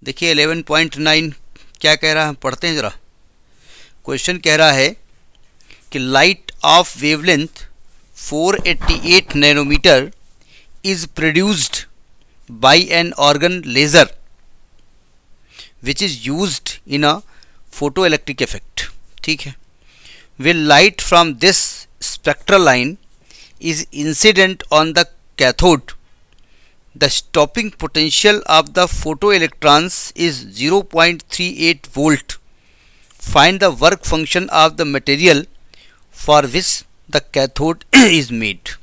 देखिए 11.9 क्या कह रहा है, पढ़ते हैं ज़रा। क्वेश्चन कह रहा है कि light of wavelength 488 nanometre is produced by an argon laser which is used in a photo electric effect. ठीक है। Will light from this spectral line is incident on the cathode, the stopping potential of the photoelectrons is 0.38 volt. Find the work function of the material for which the cathode is made.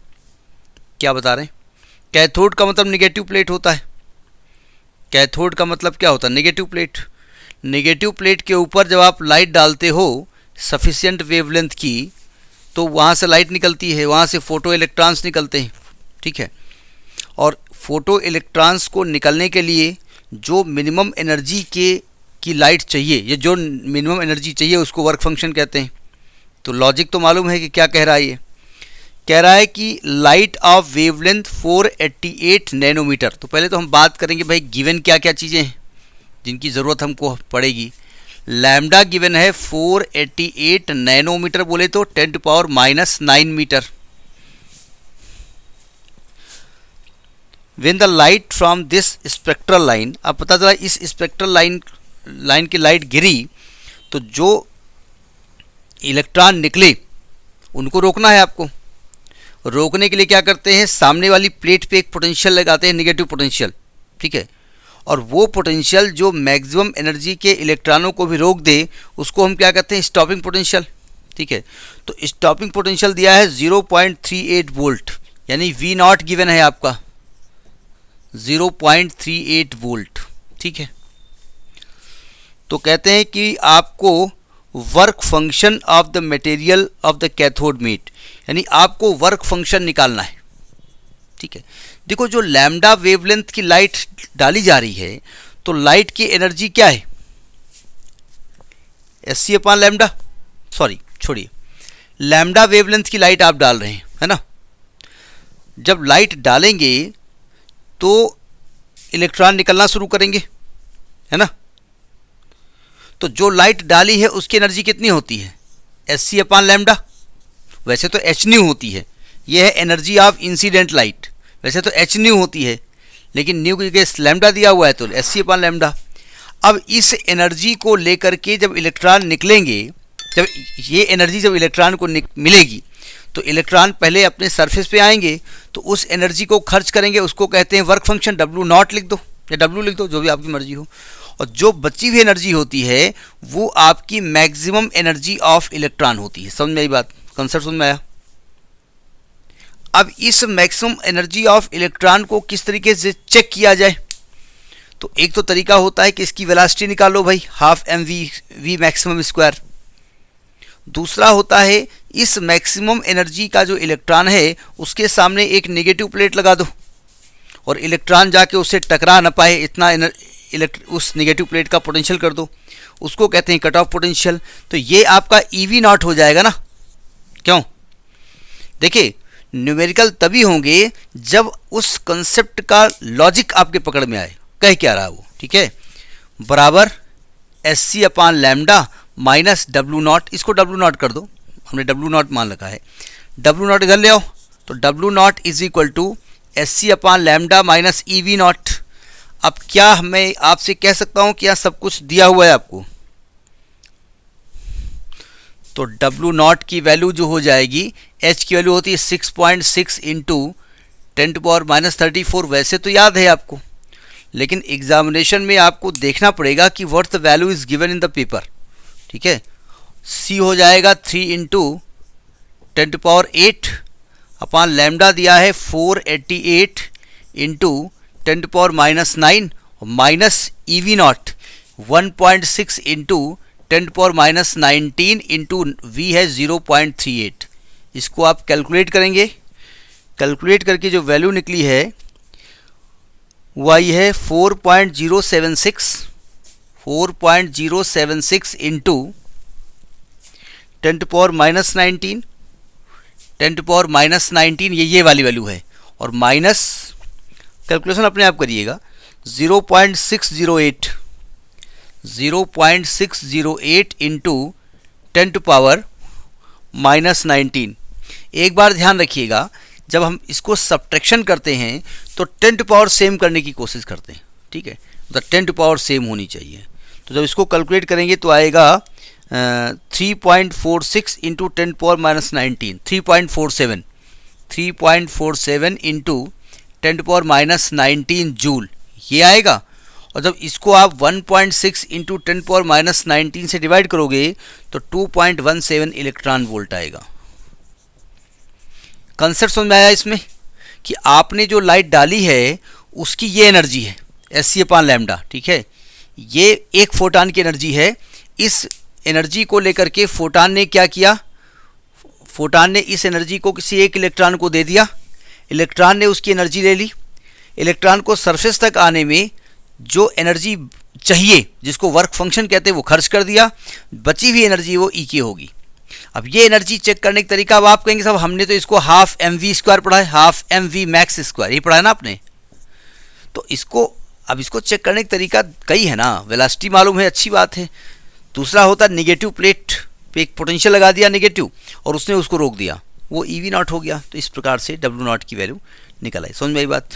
क्या बता रहे हैं? Cathode का मतलब negative plate होता है। Cathode का मतलब क्या होता है? Negative plate. नेगेटिव प्लेट के ऊपर जब आप लाइट डालते हो सफिशिएंट वेवलेंथ की, तो वहाँ से लाइट निकलती है, वहाँ से फोटो इलेक्ट्रॉन्स निकलते हैं। ठीक है। और फोटो इलेक्ट्रॉन्स को निकलने के लिए जो मिनिमम एनर्जी की लाइट चाहिए, ये जो मिनिमम एनर्जी चाहिए उसको वर्क फंक्शन कहते हैं। तो लॉजिक तो मालूम है कि क्या कह रहा है। ये कह रहा है कि लाइट ऑफ वेवलेंथ 488 नैनोमीटर। तो पहले तो हम बात करेंगे भाई गिवन क्या क्या चीज़ें हैं जिनकी ज़रूरत हमको पड़ेगी। लैम्डा गिवन है 488 नैनोमीटर, बोले तो 10⁻⁻9 metre. When the light from this spectral line, अब पता चला इस स्पेक्ट्रल लाइन की लाइट गिरी तो जो इलेक्ट्रॉन निकले उनको रोकना है आपको। रोकने के लिए क्या करते हैं, सामने वाली प्लेट पे एक पोटेंशियल लगाते हैं, नेगेटिव पोटेंशियल। ठीक है। और वो पोटेंशियल जो मैक्सिमम एनर्जी के इलेक्ट्रॉनों को भी रोक दे उसको हम क्या कहते हैं, स्टॉपिंग पोटेंशियल। ठीक है। तो स्टॉपिंग पोटेंशियल दिया है 0.38 वोल्ट, यानी V0 गिवन है आपका 0.38 वोल्ट। ठीक है। तो कहते हैं कि आपको work function of the material of the cathode meet, यानी आपको वर्क फंक्शन निकालना है। ठीक है। देखो जो लैम्डा वेवलेंथ की लाइट डाली जा रही है तो लाइट की एनर्जी क्या है, Sc/λ। सॉरी छोड़िए, लैम्डा वेवलेंथ की लाइट आप डाल रहे हैं, है ना। जब लाइट डालेंगे तो इलेक्ट्रॉन निकलना शुरू करेंगे, है ना। तो जो लाइट डाली है उसकी एनर्जी कितनी होती है, Sc/λ। वैसे तो hν होती है, यह है एनर्जी ऑफ इंसिडेंट लाइट। वैसे तो hν होती है, लेकिन न्यू की जगह लैम्डा दिया हुआ है तो Sc/λ। अब इस एनर्जी को लेकर के जब इलेक्ट्रॉन निकलेंगे, जब ये एनर्जी जब इलेक्ट्रॉन को मिलेगी तो इलेक्ट्रॉन पहले अपने सरफेस पे आएंगे, तो उस एनर्जी को खर्च करेंगे, उसको कहते हैं वर्क फंक्शन। W0 लिख दो या W लिख दो, जो भी आपकी मर्जी हो। और जो बची हुई एनर्जी होती है वो आपकी मैक्सिमम एनर्जी ऑफ इलेक्ट्रॉन होती है। समझ में आई बात, कंसेप्ट समझ में आया। अब इस मैक्सिमम एनर्जी ऑफ इलेक्ट्रॉन को किस तरीके से चेक किया जाए, तो एक तो तरीका होता है कि इसकी वेलोसिटी निकालो भाई, 12mv v मैक्सिमम स्क्वायर। दूसरा होता है इस मैक्सिमम एनर्जी का जो इलेक्ट्रॉन है उसके सामने एक नेगेटिव प्लेट लगा दो और इलेक्ट्रॉन जाके उससे टकरा ना पाए, इतना उस नेगेटिव प्लेट का पोटेंशियल कर दो, उसको कहते हैं कट ऑफ पोटेंशियल। तो ये आपका EV0 हो जाएगा ना। क्यों? देखिए न्यूमेरिकल तभी होंगे जब उस कंसेप्ट का लॉजिक आपके पकड़ में आए। कह क्या रहा वो, ठीक है, बराबर Sc/λ माइनस W0। इसको W0 कर दो, हमने W0 मान रखा है। W0 इधर ले आओ, तो W0 is equal to Sc/λ minus EV0। अब क्या मैं आपसे कह सकता हूं कि यह सब कुछ दिया हुआ है आपको, तो W0 की वैल्यू जो हो जाएगी, H की वैल्यू होती है 6.6 इंटू 10⁻⁻34। वैसे तो याद है आपको, लेकिन एग्जामिनेशन में आपको देखना पड़ेगा कि what the value is given in the paper. ठीक है। C हो जाएगा 3 इंटू 10⁸ अपॉन लैम्डा दिया है 488 into 10⁻⁹ minus EV0 1.6 into 10⁻19 into V है 0.38। इसको आप कैलकुलेट करेंगे, कैलकुलेट करके जो वैल्यू निकली है वो आई है 4.076 इंटू 10⁻⁻19 10⁻⁻19, ये वाली वैल्यू है, और माइनस कैलकुलेशन अपने आप करिएगा 0.608 0.608 इंटू 10⁻⁻19। एक बार ध्यान रखिएगा, जब हम इसको सब्ट्रैक्शन करते हैं तो 10 सेम करने की कोशिश करते हैं, ठीक है, मतलब 10 सेम होनी चाहिए। तो जब इसको कैलकुलेट करेंगे तो आएगा 3.46 इंटू 10⁻⁻19, 3.47 इंटू 10⁻⁻19 जूल, ये आएगा। और जब इसको आप 1.6 इंटू 10⁻⁻19 से डिवाइड करोगे तो 2.17 इलेक्ट्रॉन वोल्ट आएगा। कंसेप्ट समझ में आया इसमें कि आपने जो लाइट डाली है उसकी ये एनर्जी है Sc/λ, ठीक है, ये एक फोटान की एनर्जी है। इस एनर्जी को लेकर के फोटान ने क्या किया, फोटान ने इस एनर्जी को किसी एक इलेक्ट्रॉन को दे दिया, इलेक्ट्रॉन ने उसकी एनर्जी ले ली, इलेक्ट्रॉन को सरफेस तक आने में जो एनर्जी चाहिए, जिसको वर्क फंक्शन कहते हैं, वो खर्च कर दिया, बची हुई एनर्जी वो E की होगी। अब ये एनर्जी चेक करने का तरीका, अब आप कहेंगे साहब हमने तो इसको हाफ mv² पढ़ा है, हाफ mv max², ये पढ़ा है ना आपने, तो इसको अब इसको चेक करने का तरीका कई है ना। वेलोसिटी मालूम है, अच्छी बात है। दूसरा होता नेगेटिव प्लेट पे एक पोटेंशियल लगा दिया नेगेटिव, और उसने उसको रोक दिया, वो EV0 हो गया। तो इस प्रकार से W0 की वैल्यू निकल आई। समझ में आई बात?